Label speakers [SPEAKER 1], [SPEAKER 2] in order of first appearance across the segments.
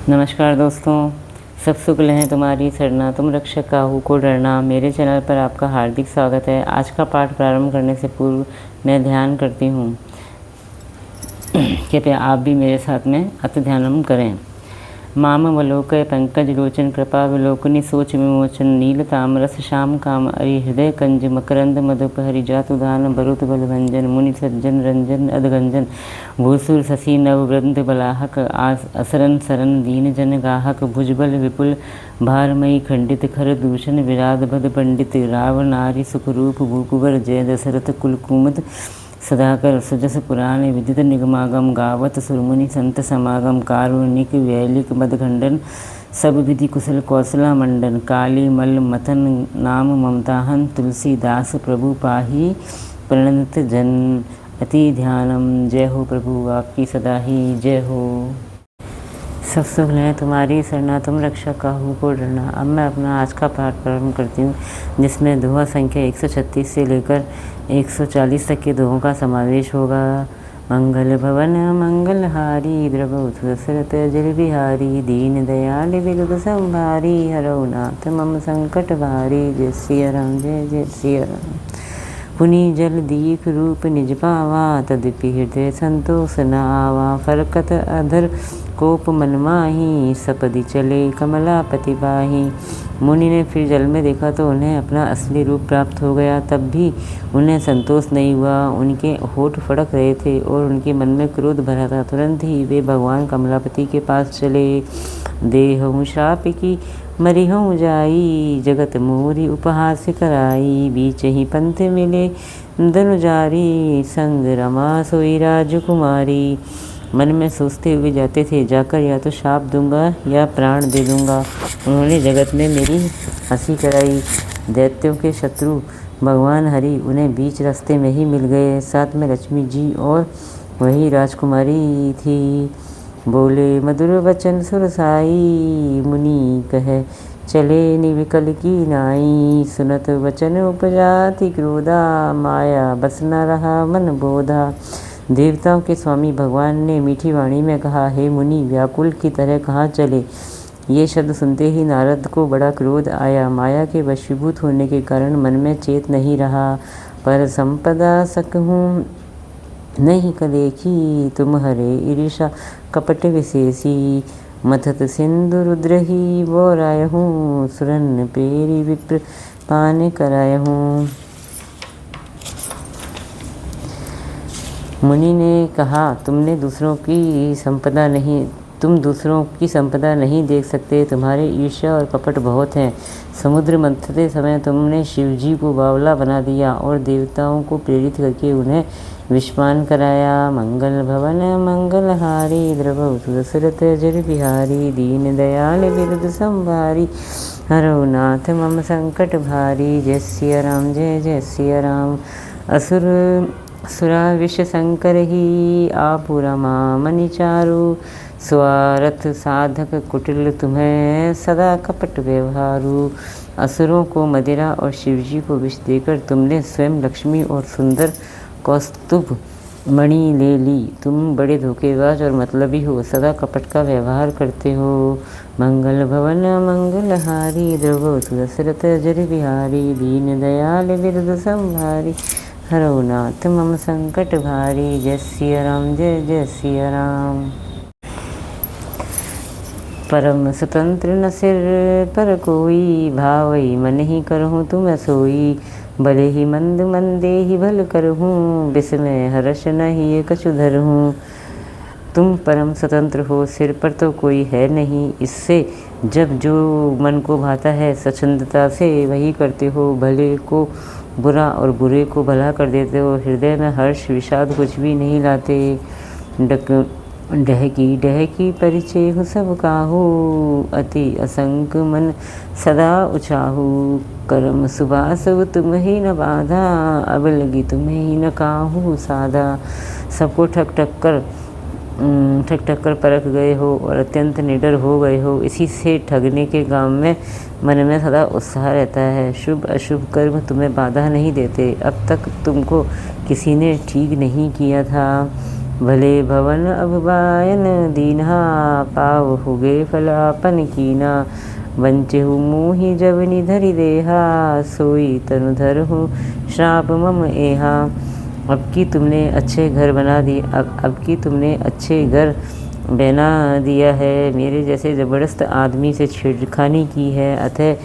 [SPEAKER 1] नमस्कार दोस्तों, सब शुक्ल हैं तुम्हारी सरना, तुम रक्षक काहू को डरना। मेरे चैनल पर आपका हार्दिक स्वागत है। आज का पाठ प्रारंभ करने से पूर्व मैं ध्यान करती हूँ, कृपया आप भी मेरे साथ में अति ध्यानम करें। मामवलोकय पंकज लोचन कृपा विलोकनी सोच विमोचन नील तामरस श्याम काम अरि हृदय कंज मकरंद मधुपहरि जातुदान बरुत बलभंजन मुनि सज्जन रंजन अधगंजन भूसुर शशि नववृंद बलाहक असरन सरन दीन जन गाहक भुजबल विपुल भारमयी खंडित खर दूषण विराध भद पंडित राव नारी सुखरूप भूकुवर जय दशरथ कुलकुमद सदाकर सुजस पुराण विदित निगमागम गावत सुरमुनि संत समागम कारुणिक वैलिक मदखंडन सब विधि कुशल कौशला मंडन काली मल मथन नाम ममताहन तुलसीदास प्रभु पाही प्रणत जन अति ध्यानम। जय हो प्रभु आपकी सदा ही जय हो। सब सुख है तुम्हारी सरना, तुम रक्षा काहू को डरना। अब मैं अपना आज का पाठ प्रारंभ करती हूँ, जिसमें दोहा संख्या 136 से लेकर 140 तक के दोहों का समावेश होगा। मंगल भवन मंगलहारी द्रवधु दशरथ जल बिहारी दीन दयाल विगत संभारी हरौ नाथ मम संकट भारी। जय सिया राम जय जय सिया राम। पुनि जल दीख रूप निज पावा तदपि हृदय संतोष न आवा। फरकत अधर कोप मन माही सपदि चले कमलापति बाही। मुनि ने फिर जल में देखा तो उन्हें अपना असली रूप प्राप्त हो गया, तब भी उन्हें संतोष नहीं हुआ। उनके होठ फड़क रहे थे और उनके मन में क्रोध भरा था। तुरंत ही वे भगवान कमलापति के पास चले। देहु श्राप की मरिहु जाई जगत मोरी उपहास कराई। बीच ही पंथ मिले धनुजारी संग रमा सोई राजकुमारी। मन में सोचते हुए जाते थे, जाकर या तो शाप दूंगा या प्राण दे दूंगा। उन्होंने जगत में मेरी हंसी कराई। दैत्यों के शत्रु भगवान हरि उन्हें बीच रास्ते में ही मिल गए। साथ में लक्ष्मी जी और वही राजकुमारी थी। बोले मधुर वचन सुरसाई मुनि कहे चले निविकल की नाई। सुनत वचन उपजाति क्रोधा माया बस न रहा मन बोधा। देवताओं के स्वामी भगवान ने मीठी वाणी में कहा, हे मुनि व्याकुल की तरह कहाँ चले। ये शब्द सुनते ही नारद को बड़ा क्रोध आया। माया के वशीभूत होने के कारण मन में चेत नहीं रहा। पर संपदा सकहूँ नहीं कदेखी तुम्हारे ईर्षा कपट विशेषी। मथत सिंधु रुद्र ही बोरायहूँ सुरन पेरी विप्र पान करायहूँ। मुनि ने कहा, तुम दूसरों की संपदा नहीं देख सकते। तुम्हारे ईर्ष्या और कपट बहुत हैं। समुद्र मंथते समय तुमने शिवजी को बावला बना दिया और देवताओं को प्रेरित करके उन्हें विषपान कराया। मंगल भवन मंगलहारी द्रवधु दशरथ जल बिहारी दीन दयाल विरुद्ध संभारी हरौ नाथ मम संकट भारी। जय सिया राम जय जय सिया राम। सुरा विष शंकर ही आपुरा मनि चारु। स्वार्थ साधक कुटिल तुम्हें सदा कपट व्यवहारू। असुरों को मदिरा और शिवजी को विष देकर तुमने स्वयं लक्ष्मी और सुंदर कौस्तुभ मणि ले ली। तुम बड़े धोखेबाज और मतलबी हो, सदा कपट का व्यवहार करते हो। मंगल भवन मंगलहारी द्रवधु दशरथ जल बिहारी दीन दयाल विरुद्ध संभारी हरौ नाथ मम संकट भारी। जय सिया राम जय जय सिया राम। परम स्वतंत्र न सिर पर कोई भावई मन ही करहूँ तुम सोई। भले ही मंद मंदे ही भल करहूँ विस्मय हर्ष नहीं कछु धरहूँ। तुम परम स्वतंत्र हो, सिर पर तो कोई है नहीं। इससे जब जो मन को भाता है स्वच्छंदता से वही करते हो। भले को बुरा और बुरे को भला कर देते हो। हृदय में हर्ष विषाद कुछ भी नहीं लाते। डहकी परिचय हो सब काहू अति असंक मन सदा उछाहू। कर्म सुबास तुम ही न बाधा अब लगी तुम्हें ही न काहू साधा। सबको ठक ठक कर परख गए हो और अत्यंत निडर हो गए हो। इसी से ठगने के काम में मन में सदा उत्साह रहता है। शुभ अशुभ कर्म तुम्हें बाधा नहीं देते। अब तक तुमको किसी ने ठीक नहीं किया था। भले भवन अभवायन दीन्हा, पावहुगे फल आपन कीना। वंचहु मोहि जब निधरि देहा, सोई तनुधर हूँ श्राप मम एहा। अब की तुमने अच्छे घर बना दिया है, मेरे जैसे ज़बरदस्त आदमी से छेड़खानी की है, अतः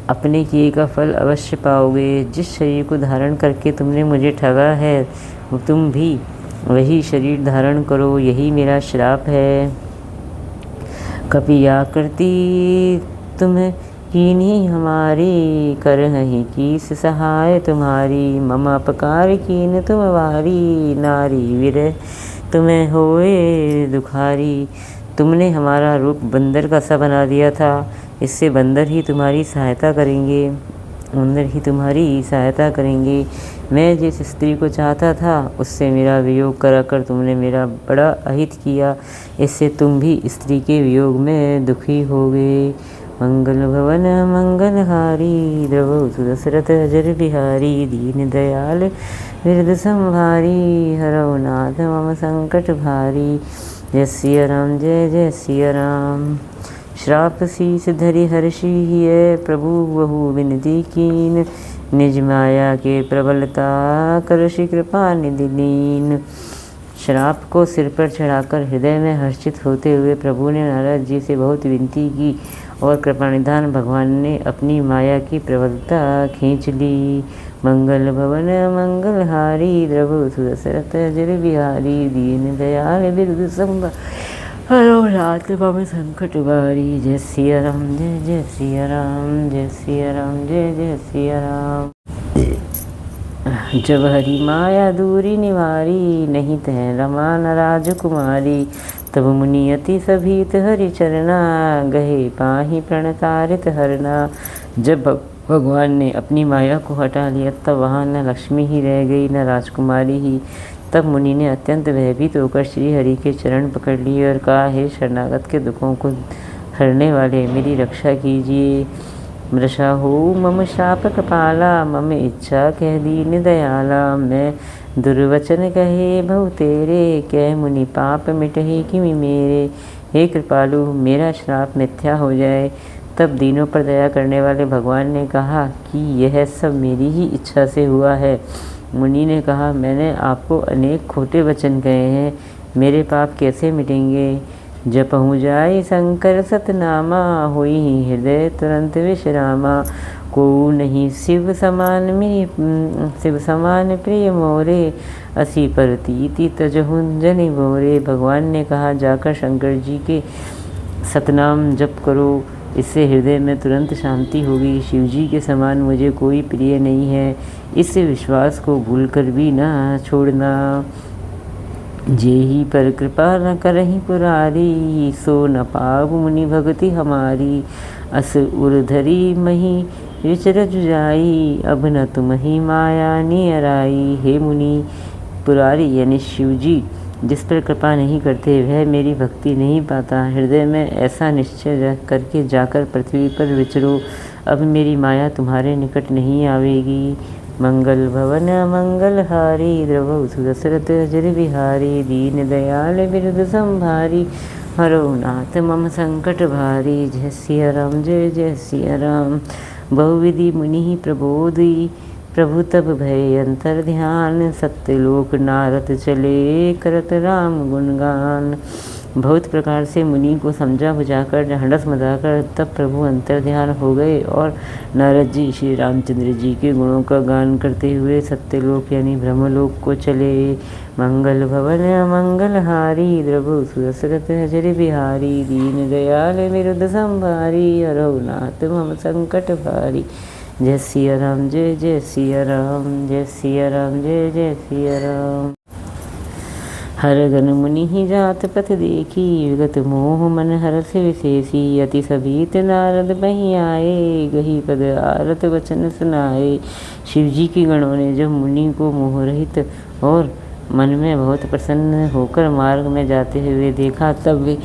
[SPEAKER 1] अपने किए का फल अवश्य पाओगे। जिस शरीर को धारण करके तुमने मुझे ठगा है, तुम भी वही शरीर धारण करो, यही मेरा श्राप है। कपि आकृति तुम कीन्ही हमारी, करहि कीस सहाय तुम्हारी। मम अपकार कीन तुम वारी, नारी विरह तुम्हें होए दुखारी। तुमने हमारा रूप बंदर का सा बना दिया था, इससे बंदर ही तुम्हारी सहायता करेंगे। मैं जिस स्त्री को चाहता था, उससे मेरा वियोग कराकर तुमने मेरा बड़ा अहित किया, इससे तुम भी स्त्री के वियोग में दुखी होगे। मंगल भवन मंगलहारी, द्रवहु दशरथ अजर बिहारी। दीन दयाल बिरद संभारी, हरौ नाथ मम संकट भारी। जय सिया राम, जय जय सिया राम। श्राप शीस धरि हर्षि हिय, प्रभु बहु विनती कीन। निज माया के प्रबलता, करषि कृपा निधि लीन। श्राप को सिर पर चढ़ाकर हृदय में हर्षित होते हुए प्रभु ने नारद जी से बहुत विनती की और कृपानिधान भगवान ने अपनी माया की प्रबलता खींच ली। मंगल भवन मंगलहारी, द्रवहु दशरथ अजर बिहारी। दीन दयाल बिरद संभारी, हरौ नाथ मम संकट भारी। जय सिया राम, जय जय सिया राम, जय सिया राम, जय जय सिया राम। जब हरि माया दूरी निवारी, नहीं तह रमा न राजकुमारी। तब मुनि अति सभीत हरि चरना, गहे पाहि प्रणतारित हरना। जब भगवान ने अपनी माया को हटा लिया, तब वहाँ न लक्ष्मी ही रह गई, न राजकुमारी ही। तब मुनि ने अत्यंत भयभीत होकर श्री हरि के चरण पकड़ लिए और कहा, हे शरणागत के दुखों को हरने वाले, मेरी रक्षा कीजिए। मृषा हो मम शाप कपाला, मम इच्छा कह दीन दयाला। मैं दुर्वचन कहे बहु तेरे, कह मुनि पाप मिटहि किमि मेरे। हे कृपालु, मेरा श्राप मिथ्या हो जाए। तब दीनों पर दया करने वाले भगवान ने कहा कि यह सब मेरी ही इच्छा से हुआ है। मुनि ने कहा, मैंने आपको अनेक खोटे वचन कहे हैं, मेरे पाप कैसे मिटेंगे। जपहु जाय शंकर सतनामा, होई ही हृदय तुरंत विश्रामा। को नहीं शिव समान प्रिय मोरे, असी परतीति तजहु जनि भोरे। भगवान ने कहा, जाकर शंकर जी के सतनाम जप करो, इससे हृदय में तुरंत शांति होगी। शिव जी के समान मुझे कोई प्रिय नहीं है, इस विश्वास को भूलकर भी ना छोड़ना। जेहि पर कृपा न करहि पुरारी, सो न पाव मुनि भगति हमारी। अस उर्धरी मही विचर जुजाई, अब न तुम ही माया नियराई। हे मुनि, पुरारी यानी शिव जी जिस पर कृपा नहीं करते, वह मेरी भक्ति नहीं पाता। हृदय में ऐसा निश्चय करके जाकर पृथ्वी पर विचरो, अब मेरी माया तुम्हारे निकट नहीं आवेगी। मंगल भवन मंगलहारी, द्रवहु दशरथ अजर बिहारी। दीन दयाल बिरद संभारी, हरौ नाथ मम संकट भारी। जय सिया राम, जय जय सिया राम। बहुविधि मुनि प्रबोधि, प्रभु तब भय अंतर ध्यान। सत्यलोक नारद चले, करत राम गुणगान। बहुत प्रकार से मुनि को समझा बुझाकर ढांढस बंधाकर तब प्रभु अंतर ध्यान हो गए और नारद जी श्री रामचंद्र जी के गुणों का गान करते हुए सत्यलोक यानी ब्रह्मलोक को चले। मंगल भवन मंगलहारी, द्रवहु दशरथ अजर बिहारी। दीन दयाल बिरद संभारी, हरौ नाथ मम संकट भारी। जय सिया राम, जय जय सिया राम, जय सिया राम, जय जय सिया राम। हर गन मुनि ही जात पथ देखी, विगत मोह मन हरस विशेषी। अति सभीत नारद बही आए, गही पद आरत वचन सुनाए। शिव जी के गणों ने जब मुनि को मोहरहित और मन में बहुत प्रसन्न होकर मार्ग में जाते हुए देखा, तब वे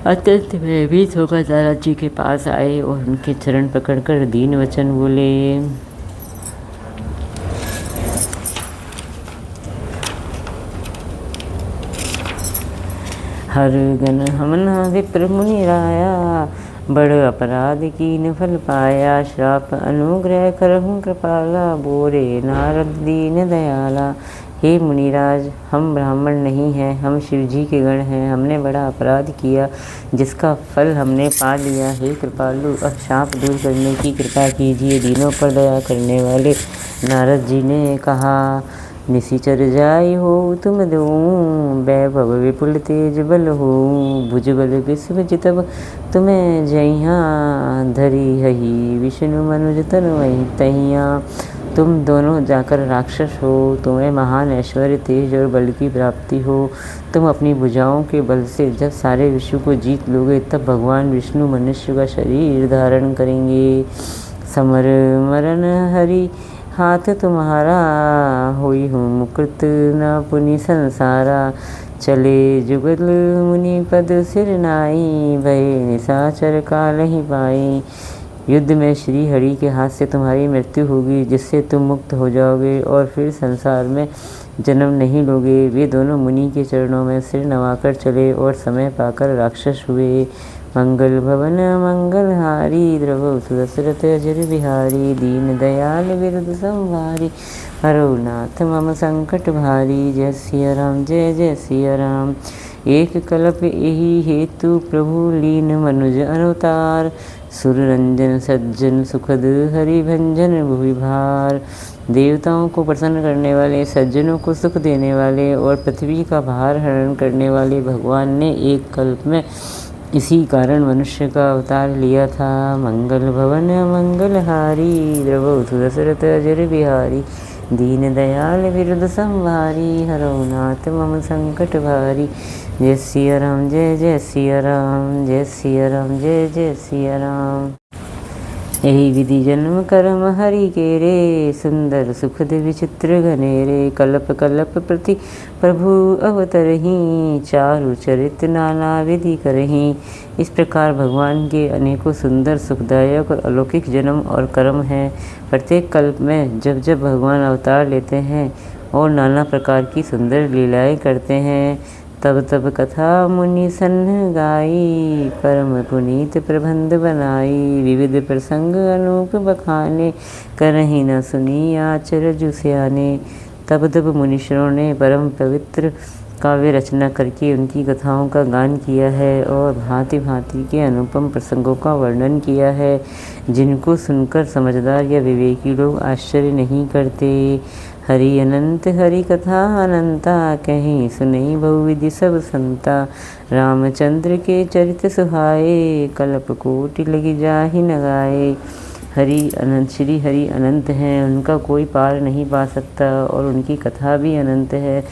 [SPEAKER 1] अत्यंत भयभीत होकर नारद जी के पास आए और उनके चरण पकड़कर दीन वचन बोले। हर गण हमना विप्र मुनि राया, बड़ अपराध कीन फल पाया। श्राप अनुग्रह करहूँ कृपाला, बोरे नारद दीन दयाला। हे मुनिराज, हम ब्राह्मण नहीं हैं, हम शिवजी के गण हैं। हमने बड़ा अपराध किया जिसका फल हमने पा लिया। हे कृपालु, अब शाप दूर करने की कृपा कीजिए। दीनों पर दया करने वाले नारद जी ने कहा, निशिचर जाय हो तुम दों, वैभव विपुल तेज बल हो। भुजबल विश्व जितब तुम्हें जइहा, धरी हही विष्णु मनुज तन वही तहिया। तुम दोनों जाकर राक्षस हो, तुम्हें महान ऐश्वर्य तेज और बल की प्राप्ति हो। तुम अपनी भुजाओं के बल से जब सारे विश्व को जीत लोगे, तब भगवान विष्णु मनुष्य का शरीर धारण करेंगे। समर मरण हरि हाथ तुम्हारा, होई हूँ मुकृत न पुनि संसारा। चले जुगल मुनि पद सिर नाई, भय निशाचर काल ही पाई। युद्ध में श्री हरि के हाथ से तुम्हारी मृत्यु होगी, जिससे तुम मुक्त हो जाओगे और फिर संसार में जन्म नहीं लोगे। वे दोनों मुनि के चरणों में सिर नवाकर चले और समय पाकर राक्षस हुए। मंगल भवन मंगलहारी, द्रवौ सुदशरथ अजर बिहारी। दीन दयाल विरद संहारी, हरौ नाथ मम संकट भारी। जय सिया राम, जय जय सिया राम। एक कल्प एहि हेतु, प्रभु लीन मनुज अवतार। सुर रंजन सज्जन सुखद, हरि भंजन भुवि भार। देवताओं को प्रसन्न करने वाले, सज्जनों को सुख देने वाले और पृथ्वी का भार हरण करने वाले भगवान ने एक कल्प में इसी कारण मनुष्य का अवतार लिया था। मंगल भवन मंगलहारी, द्रवौ सुदशरथ अजर बिहारी। दीन दयाल विरद संहारी, हरौ नाथ मम संकट भारी। जय सिया राम, जय जय सिया राम। जय सिया राम, जय जय सिया राम। यही विधि जन्म कर्म हरि के रे, सुंदर सुखद विचित्र घनेरे। कल्प कल्प प्रति प्रभु अवतरहीं, चारु चरित नाना विधि करहीं। इस प्रकार भगवान के अनेकों सुंदर सुखदायक और अलौकिक जन्म और कर्म हैं। प्रत्येक कल्प में जब जब भगवान अवतार लेते हैं और नाना प्रकार की सुंदर लीलाएं करते हैं, तब तब कथा मुनि सन्न गाई। परम पुनीत प्रबंध बनाई, विविध प्रसंग अनूप बखाने। करहीं न सुनी आचरजु सयाने। तब तब मुनीश्वरों ने परम पवित्र काव्य रचना करके उनकी कथाओं का गान किया है और भांति भांति के अनुपम प्रसंगों का वर्णन किया है, जिनको सुनकर समझदार या विवेकी लोग आश्चर्य नहीं करते। हरि अनंत हरि कथा अनंता, कहीं सुनई बहुविधि सब संता। रामचंद्र के चरित सुहाए, कल्प कोटि लगी जाहि न गाए। हरि अनंत, श्री हरि अनंत हैं, उनका कोई पार नहीं पा सकता और उनकी कथा भी अनंत है।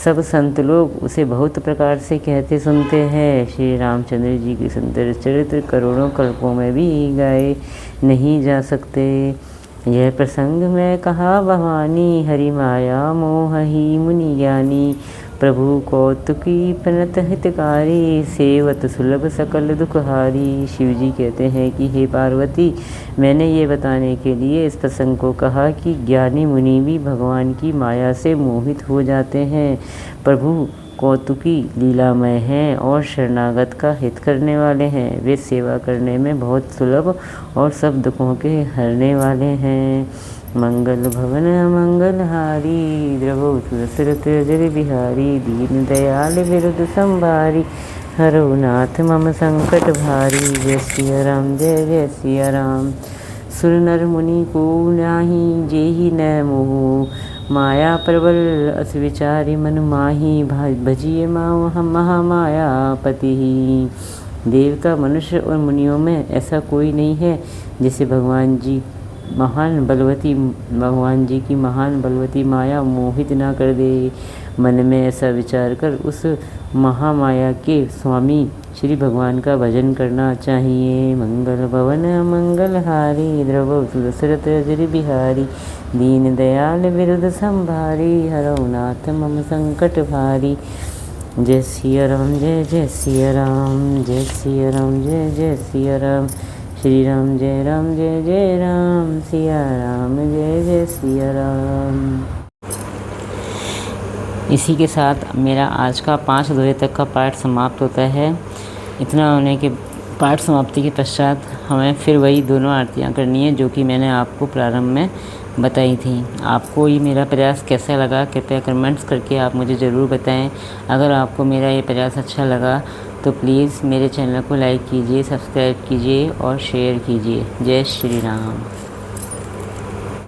[SPEAKER 1] सब संत लोग उसे बहुत प्रकार से कहते सुनते हैं। श्री रामचंद्र जी के सुंदर चरित्र करोड़ों कल्पों में भी गाए नहीं जा सकते। यह प्रसंग में कहा भवानी, हरि माया मोह ही मुनि ज्ञानी। प्रभु कौतुकी प्रणत हितकारी, सेवत सुलभ सकल दुखहारी। शिव जी कहते हैं कि हे पार्वती, मैंने ये बताने के लिए इस प्रसंग को कहा कि ज्ञानी मुनि भी भगवान की माया से मोहित हो जाते हैं। प्रभु कौतुकी लीलामय हैं और शरणागत का हित करने वाले हैं। वे सेवा करने में बहुत सुलभ और सब दुखों के हरने वाले हैं। मंगल भवन मंगलहारी, द्रवौ सुदशरथ अजर बिहारी। दीन दयाल विरद संभारी, हरौ नाथ मम संकट भारी। जय सिया राम, जय जय सिया राम। सुर नर मुनि को नाही, जेहि न मोह। माया प्रबल अस विचारी, मन माही। भजिए माँ महामाया पति। देवता, मनुष्य और मुनियों में ऐसा कोई नहीं है जिसे भगवान जी की महान बलवती माया मोहित ना कर दे। मन में ऐसा विचार कर उस महामाया के स्वामी श्री भगवान का भजन करना चाहिए। मंगल भवन मंगलहारी, द्रवौ सुदशरथ अजर बिहारी। दीन दयाल विरद संभारी, हरौ नाथ मम संकट भारी। जय सिया राम, जय जय सिया राम। जय सिया राम, जय जय सिया राम। श्री राम जय जय राम। सिया राम जय जय सिया राम। इसी के साथ मेरा आज का 5 अध्याय तक का पाठ समाप्त होता है। इतना होने के पाठ समाप्ति के पश्चात हमें फिर वही दोनों आरतियाँ करनी है जो कि मैंने आपको प्रारंभ में बताई थी। आपको ये मेरा प्रयास कैसा लगा कृपया कमेंट्स करके आप मुझे ज़रूर बताएं। अगर आपको मेरा ये प्रयास अच्छा लगा तो प्लीज़ मेरे चैनल को लाइक कीजिए, सब्सक्राइब कीजिए और शेयर कीजिए। जय श्री राम।